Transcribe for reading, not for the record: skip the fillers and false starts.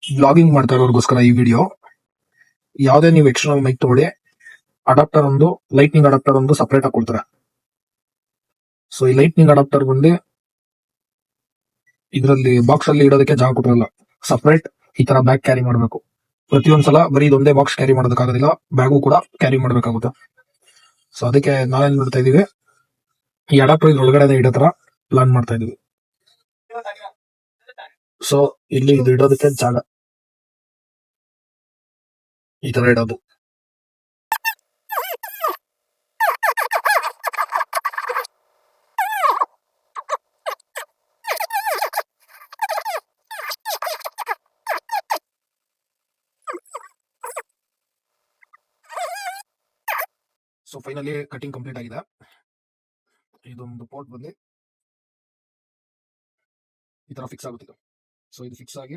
Blogging ಮಾಡ್ತಾ ಇರೋರ್ಗೋಸ್ಕರ ಈ video. ಯಾವುದೇ ನೀವು ಎಕ್ಸ್ಟರ್ನಲ್ ಮೈಕ್ ತಗೊಳ್ಳಿ, ಅಡಾಪ್ಟರ್ ಒಂದು ಲೈಟ್ನಿಂಗ್ ಅಡಾಪ್ಟರ್ ಒಂದು ಸಪರೇಟ್ ಆಗಿ ಕೊಡ್ತಾರೆ. ಸೊ ಈ ಲೈಟ್ನಿಂಗ್ ಅಡಾಪ್ಟರ್ ಬಂದು ಇದರಲ್ಲಿ ಬಾಕ್ಸ್ ಅಲ್ಲಿ ಇಡೋದಕ್ಕೆ ಜಾಗ ಕೊಟ್ಟಿರಲ್ಲ, ಸಪರೇಟ್ ಈ ತರ ಬ್ಯಾಗ್ ಕ್ಯಾರಿ ಮಾಡಬೇಕು. ಪ್ರತಿಯೊಂದ್ಸಲ ಬರೀ ಇದೊಂದೇ ಬಾಕ್ಸ್ ಕ್ಯಾರಿ ಮಾಡೋದಕ್ಕಾಗೋದಿಲ್ಲ, ಬ್ಯಾಗು ಕೂಡ ಕ್ಯಾರಿ ಮಾಡಬೇಕಾಗುತ್ತೆ. ಸೊ ಅದಕ್ಕೆ ನಾವೇನ್ ಮಾಡ್ತಾ ಇದೀವಿ, ಈ ಅಡಾಪ್ಟರ್ ಇದ್ರ ಒಳಗಡೆ ಇಡೋ ತರ ಪ್ಲಾನ್ ಮಾಡ್ತಾ ಇದೀವಿ. ಸೊ ಇಲ್ಲಿ ಇದು ಇಡೋದಕ್ಕೆ ಜಾಗ ಈ ತರ ಇಡೋದು. ಸೊ ಫೈನಲಿ ಕಟಿಂಗ್ ಕಂಪ್ಲೀಟ್ ಆಗಿದೆ. ಇದೊಂದು ಪೋರ್ಟ್ ಬಂದು ಈ ತರ ಫಿಕ್ಸ್ ಆಗುತ್ತಿದೆ. ಸೊ ಇದು ಫಿಕ್ಸ್ ಆಗಿ